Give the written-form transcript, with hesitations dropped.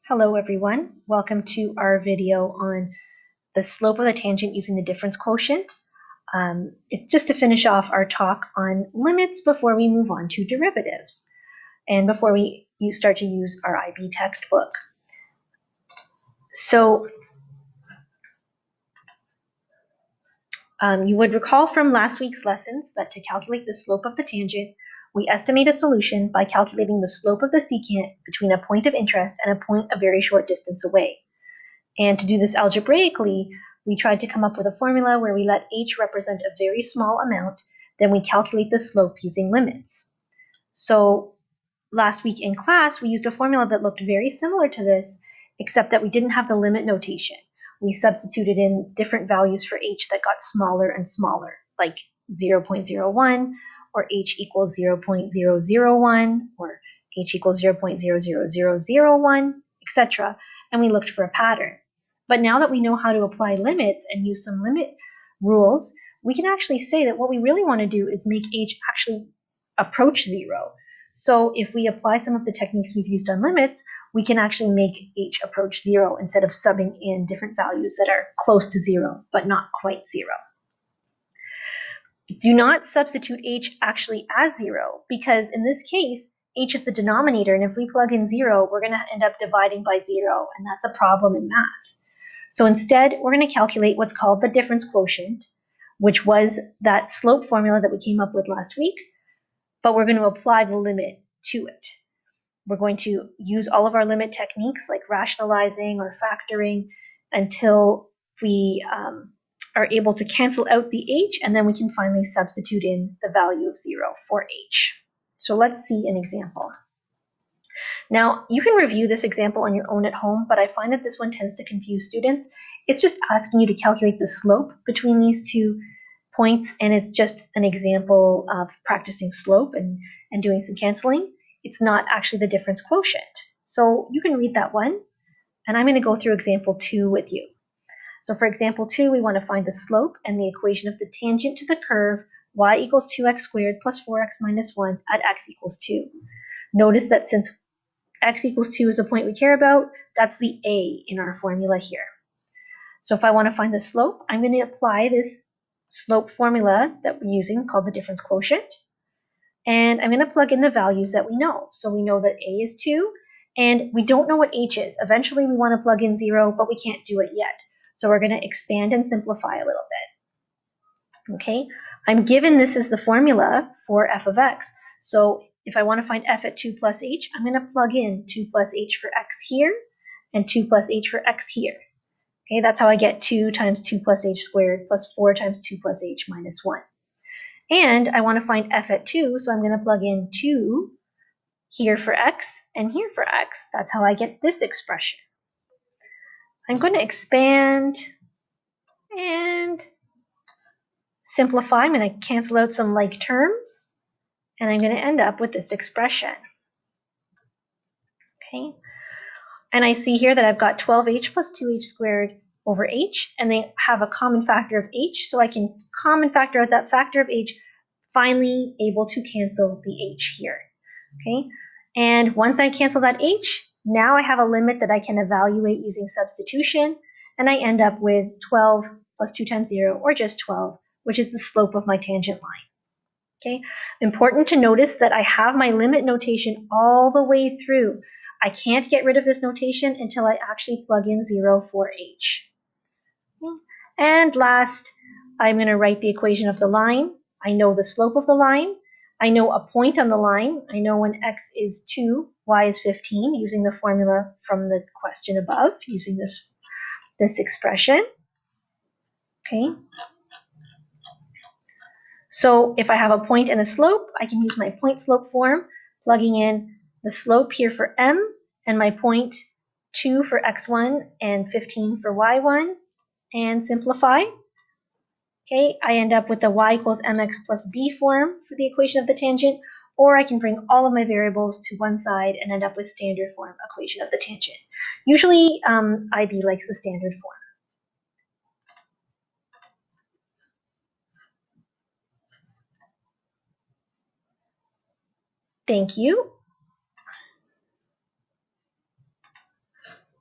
Hello everyone, welcome to our video on the slope of the tangent using the difference quotient. It's just to finish off our talk on limits before we move on to derivatives and before we start to use our IB textbook. So you would recall from last week's lessons that to calculate the slope of the tangent, we estimate a solution by calculating the slope of the secant between a point of interest and a point a very short distance away. And to do this algebraically, we tried to come up with a formula where we let h represent a very small amount, then we calculate the slope using limits. So last week in class, we used a formula that looked very similar to this, except that we didn't have the limit notation. We substituted in different values for h that got smaller and smaller, like 0.01, or h equals 0.001, or h equals 0.00001, etc., and we looked for a pattern. But now that we know how to apply limits and use some limit rules, we can actually say that what we really want to do is make h actually approach 0. So if we apply some of the techniques we've used on limits, we can actually make h approach 0 instead of subbing in different values that are close to 0, but not quite 0. Do not substitute h actually as 0, because in this case, h is the denominator, and if we plug in 0, we're going to end up dividing by 0, and that's a problem in math. So instead, we're going to calculate what's called the difference quotient, which was that slope formula that we came up with last week, but we're going to apply the limit to it. We're going to use all of our limit techniques like rationalizing or factoring until we are able to cancel out the h, and then we can finally substitute in the value of 0 for h. So let's see an example. Now, you can review this example on your own at home, but I find that this one tends to confuse students. It's just asking you to calculate the slope between these two points, and it's just an example of practicing slope and doing some canceling. It's not actually the difference quotient. So you can read that one, and I'm going to go through example 2 with you. So for example 2, we want to find the slope and the equation of the tangent to the curve y equals 2x squared plus 4x minus 1 at x equals 2. Notice that since x equals 2 is the point we care about, that's the a in our formula here. So if I want to find the slope, I'm going to apply this slope formula that we're using called the difference quotient, and I'm going to plug in the values that we know. So we know that a is 2, and we don't know what h is. Eventually we want to plug in 0, but we can't do it yet. So we're going to expand and simplify a little bit. Okay, I'm given this is the formula for f of x. So if I want to find f at 2 plus h, I'm going to plug in 2 plus h for x here and 2 plus h for x here. Okay, that's how I get 2 times 2 plus h squared plus 4 times 2 plus h minus 1. And I want to find f at 2, so I'm going to plug in 2 here for x and here for x. That's how I get this expression. I'm going to expand and simplify. I'm going to cancel out some like terms, and I'm going to end up with this expression. Okay, and I see here that I've got 12h plus 2h squared over h, and they have a common factor of h, so I can common factor out that factor of h, finally able to cancel the h here. Okay, and once I cancel that h, now I have a limit that I can evaluate using substitution, and I end up with 12 plus 2 times 0, or just 12, which is the slope of my tangent line. Okay, important to notice that I have my limit notation all the way through. I can't get rid of this notation until I actually plug in 0 for h. Okay. And last, I'm going to write the equation of the line. I know the slope of the line. I know a point on the line. I know when x is 2, y is 15, using the formula from the question above, using this expression. Okay. So if I have a point and a slope, I can use my point slope form, plugging in the slope here for m and my point 2 for x1 and 15 for y1, and simplify. Okay, I end up with the y equals mx plus b form for the equation of the tangent, or I can bring all of my variables to one side and end up with standard form equation of the tangent. Usually IB likes the standard form. Thank you.